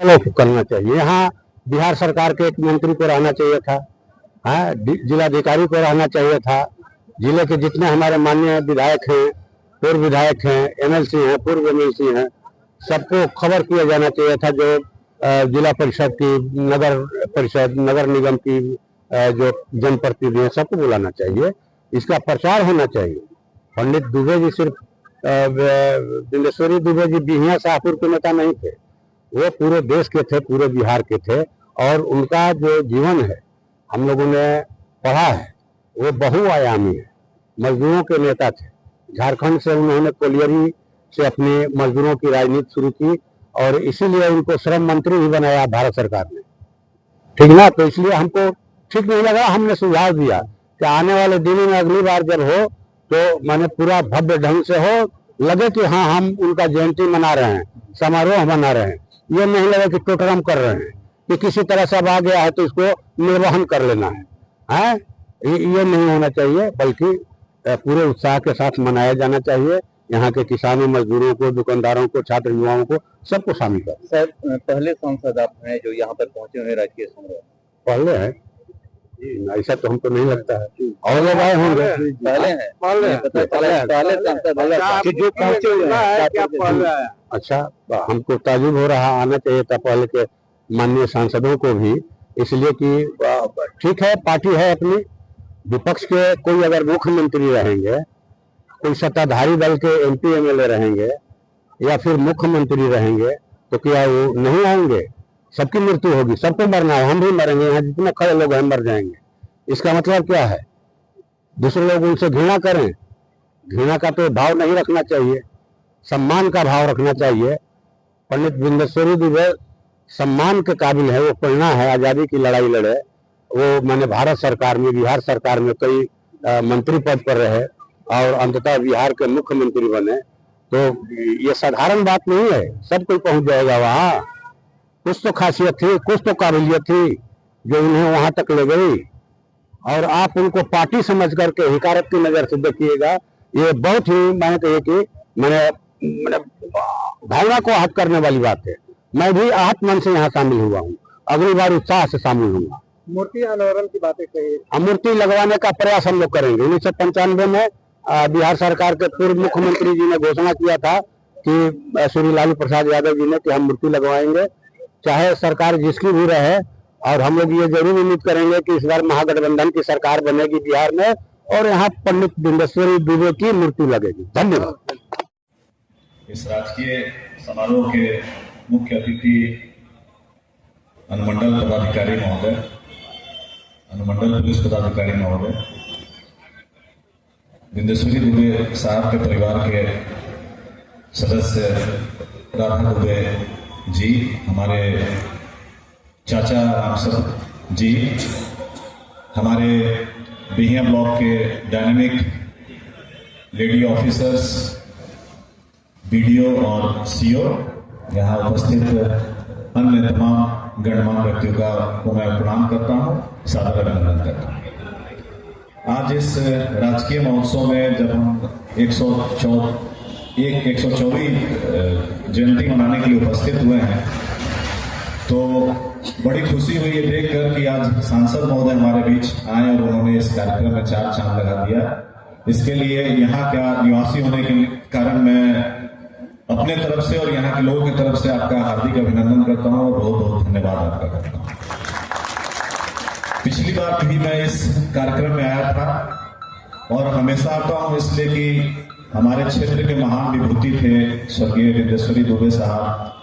करना चाहिए। यहाँ बिहार सरकार के एक मंत्री को रहना चाहिए था, हाँ, जिलाधिकारी को रहना चाहिए था। जिले के जितने हमारे माननीय विधायक हैं, पूर्व विधायक हैं, एमएलसी हैं, पूर्व एमएलसी हैं, सबको खबर किया जाना चाहिए था। जो जिला परिषद की, नगर परिषद, नगर निगम की जो जनप्रतिनिधि हैं, सबको बुलाना चाहिए। इसका प्रचार होना चाहिए। पंडित दुबे जी सिर्फ बिंदेश्वरी दुबे जी बिहिया शाहपुर के नेता नहीं थे, वो पूरे देश के थे, पूरे बिहार के थे। और उनका जो जीवन है, हम लोगों ने पढ़ा है, वो बहुआयामी है। मजदूरों के नेता थे। झारखंड से उन्होंने कोलियरी से अपनी मजदूरों की राजनीति शुरू की और इसीलिए उनको श्रम मंत्री भी बनाया भारत सरकार ने, ठीक ना। तो इसलिए हमको ठीक नहीं लगा, हमने सुझाव दिया कि आने वाले दिनों में अगली बार जब हो तो माने पूरा भव्य ढंग से हो, लगे कि हाँ हम उनका जयंती मना रहे हैं, समारोह मना रहे हैं। ये नहीं लगे कि टोटरम कर रहे हैं कि किसी तरह से अब आ गया है तो इसको निर्वहन कर लेना है। ये नहीं होना चाहिए, बल्कि पूरे उत्साह के साथ मनाया जाना चाहिए। यहाँ के किसानों, मजदूरों को, दुकानदारों को, छात्र युवाओं को, सबको शामिल कर। सर, पहले सांसद आप हैं जो यहाँ पर पहुंचे हुए राजकीय समारोह? पहले है, ऐसा तो हमको नहीं लगता है। और लोग आए होंगे, पहले हैं, पहले सांसद जो पहुंचे हुए हैं। अच्छा, हमको ताजुब हो रहा, आना चाहिए था पहले के माननीय सांसदों को भी, इसलिए कि ठीक है, पार्टी है अपनी। विपक्ष के कोई अगर मुख्यमंत्री रहेंगे, कोई सत्ताधारी दल के एमपी एमएलए रहेंगे या फिर मुख्यमंत्री रहेंगे, तो क्या वो नहीं आएंगे? सबकी मृत्यु होगी, सबको मरना है, हम भी मरेंगे। यहाँ जितने खड़े लोग हैं मर जाएंगे। इसका मतलब क्या है? दूसरे लोग उनसे घृणा करें? घृणा का तो भाव नहीं रखना चाहिए, सम्मान का भाव रखना चाहिए। पंडित बिंदेश्वरी दुबे सम्मान के काबिल है। वो प्रेरणा है, आज़ादी की लड़ाई लड़े। वो मैंने भारत सरकार में, बिहार सरकार में कई मंत्री पद पर रहे और अंततः बिहार के मुख्यमंत्री बने। तो ये साधारण बात नहीं है, सब कोई पहुंच जाएगा वहाँ। कुछ तो खासियत थी, कुछ तो काबिलियत थी जो उन्हें वहां तक ले गई। और आप उनको पार्टी समझ करके हिकारत की नजर से देखिएगा, ये बहुत ही मैंने कही कि मैंने भावना को आहत करने वाली बात है। मैं भी आहत मन से यहाँ शामिल हुआ हूँ, अगली बार उत्साह से शामिल हूँ। मूर्ति अनावरण की बातें कही, मूर्ति लगवाने का प्रयास हम लोग करेंगे। 1995 में बिहार सरकार के पूर्व मुख्यमंत्री जी ने घोषणा किया था कि श्री लालू प्रसाद यादव जी ने कि हम मूर्ति लगवाएंगे, चाहे सरकार जिसकी भी रहे। और हम लोग ये जरूर उम्मीद करेंगे कि इस बार महागठबंधन की सरकार बनेगी बिहार में और यहाँ पंडित बिंदेश्वरी दुबे की मूर्ति लगेगी। धन्यवाद। इस राजकीय समारोह के मुख्य अतिथि अनुमंडल पदाधिकारी महोदय, अनुमंडल पुलिस पदाधिकारी महोदय, बिंदेश्वरी दुबे साहब के परिवार के सदस्य राधा दुबे जी, हमारे चाचा रामसर जी, हमारे बिहिया ब्लॉक के डायनेमिक लेडी ऑफिसर्स, बीडीओ और सीओ, यहाँ उपस्थित अन्य तमाम गणमान्य व्यक्तियों को मैं प्रणाम करता हूँ, सादर अभिनंदन करता हूँ। आज इस राजकीय महोत्सव में जब हम 124वीं जयंती मनाने के लिए उपस्थित हुए हैं, तो बड़ी खुशी हुई ये देखकर कि आज सांसद महोदय हमारे बीच आए और उन्होंने इस कार्यक्रम में चार चांद लगा दिया। इसके लिए यहाँ का निवासी होने के कारण मैं अपने तरफ से और यहाँ के लोगों की तरफ से आपका हार्दिक अभिनंदन करता हूँ और बहुत बहुत धन्यवाद आपका करता हूँ। पिछली बार भी मैं इस कार्यक्रम में आया था और हमेशा आता हूँ इसलिए कि हमारे क्षेत्र के महान विभूति थे स्वर्गीय बिंदेश्वरी दुबे साहब,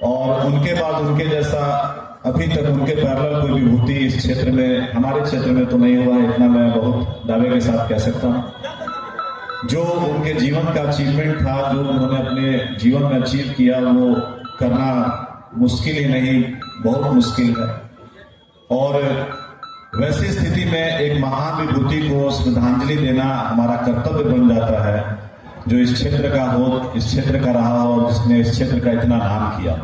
और उनके बाद उनके जैसा अभी तक उनके पैरेलल कोई विभूति इस क्षेत्र में, हमारे क्षेत्र में तो नहीं हुआ, इतना मैं बहुत दावे के साथ कह सकता हूँ। जो उनके जीवन का अचीवमेंट था, जो उन्होंने अपने जीवन में अचीव किया, वो करना मुश्किल ही नहीं, बहुत मुश्किल है। और वैसी स्थिति में एक महान विभूति को श्रद्धांजलि देना हमारा कर्तव्य बन जाता है, जो इस क्षेत्र का हो, इस क्षेत्र का रहा और जिसने इस क्षेत्र का इतना नाम किया।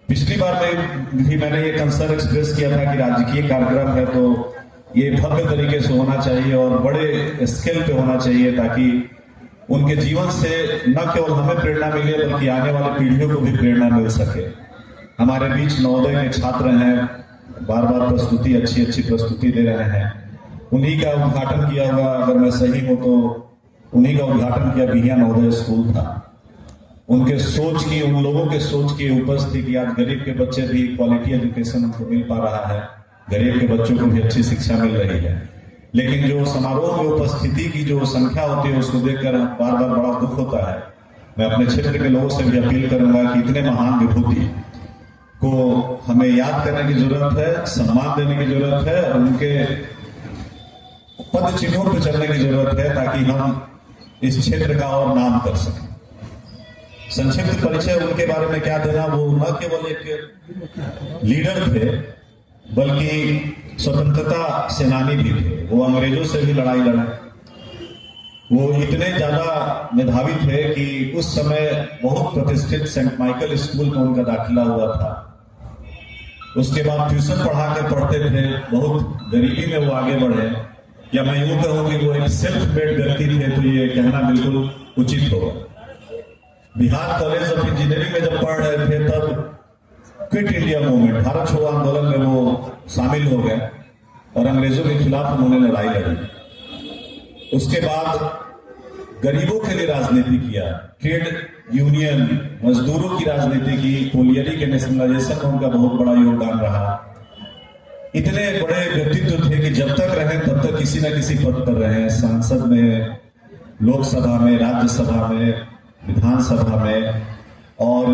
पिछली बार मैंने ये कंसर्न एक्सप्रेस किया था कि राजकीय कार्यक्रम है तो ये भव्य तरीके से होना चाहिए और बड़े स्केल पे होना चाहिए, ताकि उनके जीवन से न केवल हमें प्रेरणा मिले बल्कि आने वाले पीढ़ियों को भी प्रेरणा मिल सके। हमारे बीच नवोदय के छात्र हैं, बार बार प्रस्तुति अच्छी प्रस्तुति दे रहे हैं। उन्हीं का उद्घाटन किया हुआ, अगर मैं सही हूं तो उन्हीं का उद्घाटन किया बिहिया नवोदय स्कूल था। उनके सोच की, उन लोगों के सोच की उपज थी कि आज गरीब के बच्चे भी क्वालिटी एजुकेशन उनको मिल पा रहा है, गरीब के बच्चों को भी अच्छी शिक्षा मिल रही है। लेकिन जो समारोह में उपस्थिति की जो संख्या होती है उसको देखकर बार बार बड़ा दुख होता है। मैं अपने क्षेत्र के लोगों से भी अपील करूंगा कि इतने महान विभूति को हमें याद करने की जरूरत है, सम्मान देने की जरूरत है और उनके पद चिन्हों पर चलने की जरूरत है ताकि हम इस क्षेत्र का और नाम कर सकें। संक्षिप्त परिचय उनके बारे में क्या देना, वो न केवल एक लीडर थे बल्कि स्वतंत्रता सेनानी भी थे। वो अंग्रेजों से भी लड़ाई लड़े। वो इतने ज्यादा मेधावी थे कि उस समय बहुत प्रतिष्ठित सेंट माइकल स्कूल में उनका दाखिला हुआ था। उसके बाद ट्यूशन पढ़ा कर पढ़ते थे, बहुत गरीबी में वो आगे बढ़े। या मैं यूं कहूं कि वो एक सेल्फ मेड व्यक्ति थे, तो ये कहना बिल्कुल उचित होगा। बिहार कॉलेज ऑफ इंजीनियरिंग में जब पढ़ रहे थे तब क्विट इंडिया मूवमेंट, भारत छोड़ो आंदोलन में वो शामिल हो गए और अंग्रेजों के खिलाफ उन्होंने लड़ाई लड़ी। उसके बाद गरीबों के लिए राजनीति किया, ट्रेड यूनियन, मजदूरों की राजनीति की, कोलियरी के नेशनलाइजेशन में उनका बहुत बड़ा योगदान रहा। इतने बड़े व्यक्तित्व थे कि जब तक रहे तब तक किसी न किसी पद पर रहे, संसद में, लोकसभा में, राज्यसभा में, विधानसभा में, और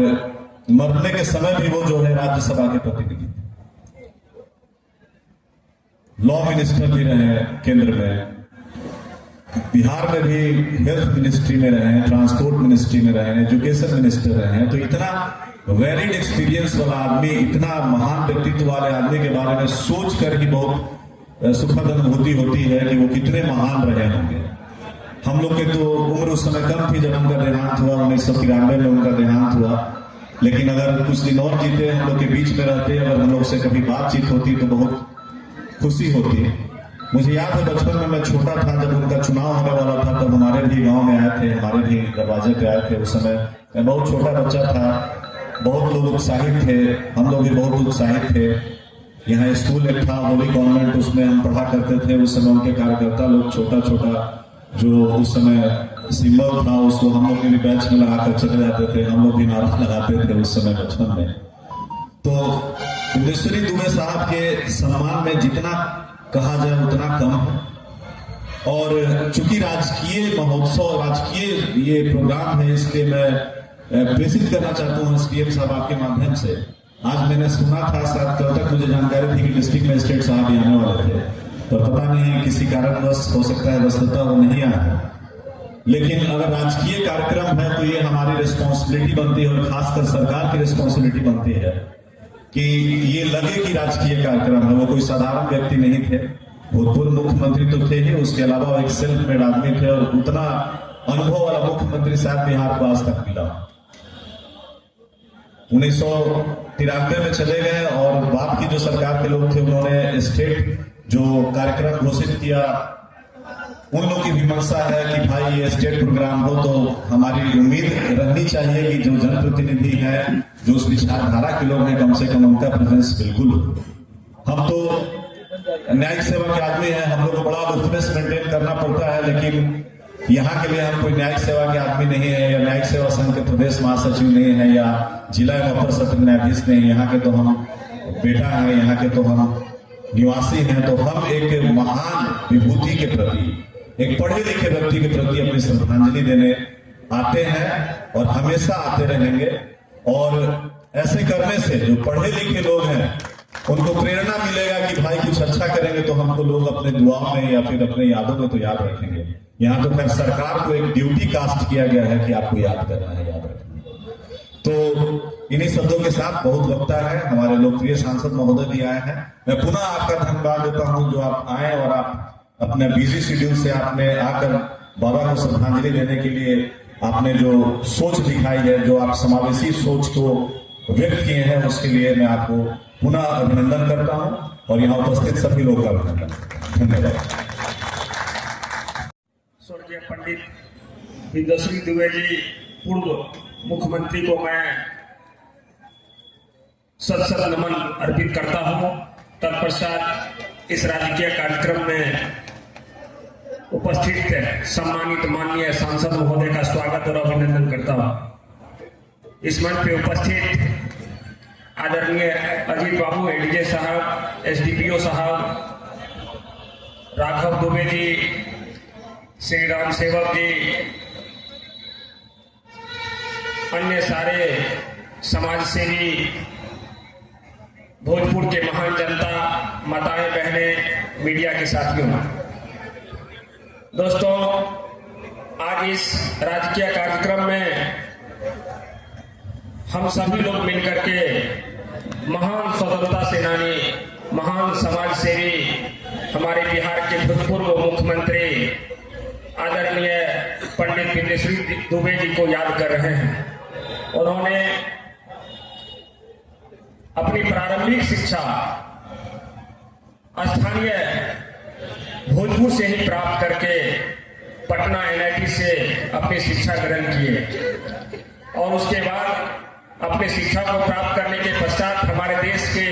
मरने के समय भी वो जो है राज्यसभा के प्रतिनिधि थे। लॉ मिनिस्टर भी रहे केंद्र में, बिहार में भी हेल्थ मिनिस्ट्री में रहे, ट्रांसपोर्ट मिनिस्ट्री में रहे, एजुकेशन मिनिस्टर रहे। तो इतना वेरिड एक्सपीरियंस वाला आदमी, इतना महान व्यक्तित्व वाले आदमी के बारे में सोच कर ही बहुत सुखद अनुभूति होती है कि वो कितने महान रहे होंगे। हम लोग के तो उम्र उस समय कम थी जब उनका देहांत हुआ, 1993 में उनका देहांत हुआ। लेकिन अगर कुछ दिन और जीते, हम लोग के बीच में रहते, अगर हम लोग से कभी बातचीत होती तो बहुत खुशी होती। मुझे याद है बचपन में मैं छोटा था, जब उनका चुनाव होने वाला था तब हमारे भी गांव में आए थे, हमारे भी दरवाजे पे आए थे। उस समय मैं बहुत छोटा बच्चा था, बहुत लोग उत्साहित थे, हम लोग भी बहुत उत्साहित थे। यहाँ स्कूल एक था होली कॉन्वेंट, उसमें हम पढ़ा करते थे। उस समय उनके कार्यकर्ता लोग छोटा छोटा जो उस समय सिंबल था उसको हम लोग भी बैच में लगाकर चले जाते थे, हम लोग भी नारा लगाते थे उस समय बचपन में। तो विदेश्वरी दुबे साहब के सम्मान में जितना कहा जाए उतना कम है। और चूंकि राजकीय महोत्सव, राजकीय ये प्रोग्राम है, इसलिए मैं प्रेषित करना चाहता हूँ एसडीएम साहब आपके माध्यम से। आज मैंने सुना था, शायद कल तक मुझे जानकारी थी कि डिस्ट्रिक्ट मजिस्ट्रेट साहब भी आने वाले थे, पर पता नहीं किसी कारणवश हो सकता है वस्तुतः वो नहीं आए। लेकिन अगर राजकीय कार्यक्रम है तो ये हमारी रिस्पॉन्सिबिलिटी बनती है और खासकर सरकार की रिस्पॉन्सिबिलिटी बनती है कि ये लगे कि राजकीय कार्यक्रम है। वो कोई साधारण व्यक्ति नहीं थे, भूतपूर्व मुख्यमंत्री तो थे ही, उसके अलावा वो एक सेल्फ मेड आदमी थे और उतना अनुभव वाला मुख्यमंत्री शायद बिहार को आज तक मिला। 1993 में चले गए और बाप की जो सरकार के लोग थे उन्होंने स्टेट जो कार्यक्रम घोषित किया, उन लोगों की भी मंशा है कि भाई ये स्टेट प्रोग्राम हो तो हमारी उम्मीद रहनी चाहिए कि जो जनप्रतिनिधि हैं, जो उस विचारधारा के लोग हैं, कम से कम उनका प्रेजेंस बिल्कुल हो। हम तो न्यायिक सेवा के आदमी हैं, हम लोग को बड़ा लुफ्टनेस मेंटेन करना पड़ता है, लेकिन यहाँ के लिए हम कोई न्यायिक सेवा के आदमी नहीं है, या न्यायिक सेवा संघ के प्रदेश महासचिव नहीं है, या जिला एवं अपर सत्र न्यायाधीश नहीं। यहाँ के तो हम बेटा हैं, यहाँ के तो हम निवासी हैं। तो हम एक महान विभूति के प्रति, एक पढ़े लिखे व्यक्ति के प्रति अपनी श्रद्धांजलि देने आते हैं और हमेशा आते रहेंगे। और ऐसे करने से जो पढ़े लिखे लोग हैं उनको प्रेरणा मिलेगा कि भाई कुछ अच्छा करेंगे तो हमको लोग अपने दुआओं में या फिर अपने यादों में तो याद रखेंगे। यहाँ तो खैर सरकार को एक ड्यूटी कास्ट किया गया है कि आपको याद करना है, याद रखना है। तो इन्हीं शब्दों के साथ बहुत वक्ता है, हमारे लोकप्रिय सांसद महोदय भी आए हैं। मैं पुनः आपका धन्यवाद देता हूं जो आप आए और आप अपने बिजी शेड्यूल से आपने आकर बाबा को श्रद्धांजलि देने के लिए आपने जो सोच दिखाई है, जो आप समावेशी सोच को व्यक्त किए हैं, उसके लिए मैं आपको पुनः अभिनंदन करता हूं और यहाँ उपस्थित सभी लोगों का अभिनंदन। धन्यवाद। स्वर्गीय पंडित विंध्यश्री दुबे जी पूर्व मुख्यमंत्री को मैं सत नमन अर्पित करता हूं। तत्पश्चात इस राजकीय कार्यक्रम में उपस्थित सम्मानित माननीय सांसद महोदय का स्वागत और अभिनंदन करता हूं। इस मंच पे उपस्थित आदरणीय अजीत बाबू एडीजे साहब, एसडीपीओ साहब, राघव दुबे जी, श्री राम सेवक जी, अन्य सारे समाज सेवी, भोजपुर के महान जनता, माताएं बहनें, मीडिया के साथियों, दोस्तों, आज इस राजकीय कार्यक्रम में हम सभी लोग मिलकर के महान स्वतंत्रता सेनानी, महान समाज सेवी, हमारे बिहार के भूतपूर्व मुख्यमंत्री आदरणीय पंडित बिंदेश्वरी दुबे जी को याद कर रहे हैं। उन्होंने अपनी प्रारंभिक शिक्षा स्थानीय भोजपुर से ही प्राप्त करके पटना एनआईटी से अपनी शिक्षा ग्रहण किए और उसके बाद अपनी शिक्षा को प्राप्त करने के पश्चात हमारे देश के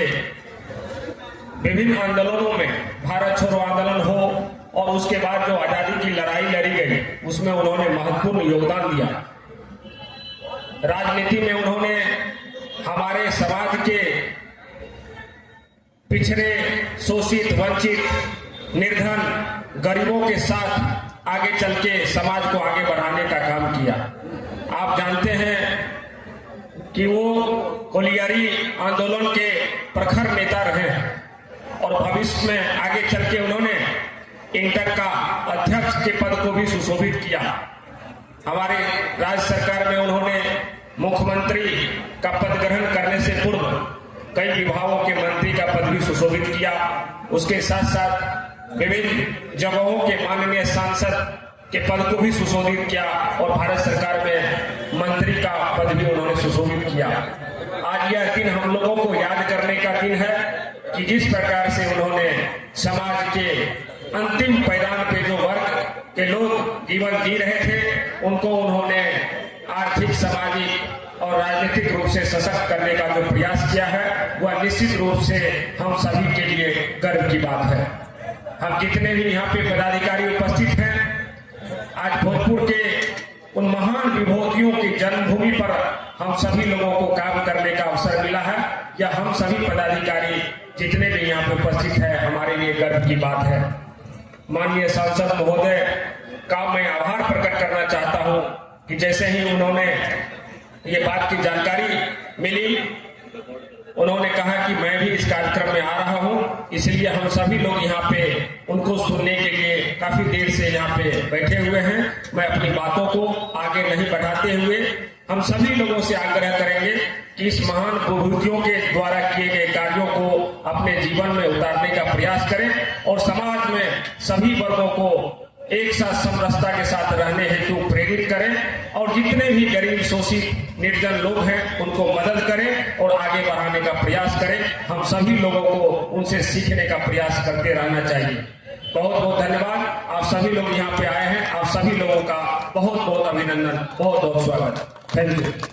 विभिन्न आंदोलनों में, भारत छोड़ो आंदोलन हो और उसके बाद जो आजादी की लड़ाई लड़ी गई, उसमें उन्होंने महत्वपूर्ण योगदान दिया। राजनीति में उन्होंने हमारे समाज के पिछड़े, शोषित, वंचित, निर्धन, गरीबों के साथ आगे चल के समाज को आगे बढ़ाने का काम किया। आप जानते हैं कि वो कोलियारी आंदोलन के प्रखर नेता रहे हैं और भविष्य में आगे चल के उन्होंने इंटर का अध्यक्ष के पद को भी सुशोभित किया। हमारे राज्य सरकार में उन्होंने मुख्यमंत्री का पद ग्रहण करने से पूर्व कई विभागों के मंत्री का पद भी सुशोभित किया। उसके साथ साथ विभिन्न जगहों के माननीय सांसद के पद को भी सुशोभित किया और भारत सरकार में मंत्री का पद भी उन्होंने सुशोभित किया। आज यह दिन हम लोगों को याद करने का दिन है कि जिस प्रकार से उन्होंने समाज के अंतिम पैदान पे जो वर्ग के लोग जीवन जी रहे थे, उनको उन्होंने आर्थिक, सामाजिक और राजनीतिक रूप से सशक्त करने का जो प्रयास किया है, वह निश्चित रूप से हम सभी के लिए गर्व की बात है। हम जितने भी यहाँ पे पदाधिकारी उपस्थित हैं, आज भोजपुर के उन महान विभूतियों की जन्मभूमि पर हम सभी लोगों को काम करने का अवसर मिला है। यह हम सभी पदाधिकारी जितने भी यहाँ पे उपस्थित हैं, हमारे लिए गर्व की बात है। माननीय सांसद महोदय का मैं आभार प्रकट करना चाहता हूँ कि जैसे ही उन्होंने ये बात की जानकारी मिली, उन्होंने कहा कि मैं भी इस कार्यक्रम में आ रहा हूँ, इसलिए हम सभी लोग यहाँ पे उनको सुनने के लिए काफी देर से यहाँ पे बैठे हुए हैं। मैं अपनी बातों को आगे नहीं बढ़ाते हुए हम सभी लोगों से आग्रह करेंगे कि इस महान विभूतियों के द्वारा किए गए कार्यों को अपने जीवन में उतारने का प्रयास करें और समाज में सभी वर्गों को एक साथ समरसता के साथ रहने हेतु प्रेरित करें और जितने भी गरीब, शोषित, निर्जन लोग हैं उनको मदद करें और आगे बढ़ाने का प्रयास करें। हम सभी लोगों को उनसे सीखने का प्रयास करते रहना चाहिए। बहुत बहुत धन्यवाद। आप सभी लोग यहाँ पे आए हैं, आप सभी लोगों का बहुत बहुत अभिनंदन, बहुत बहुत स्वागत। Thank you.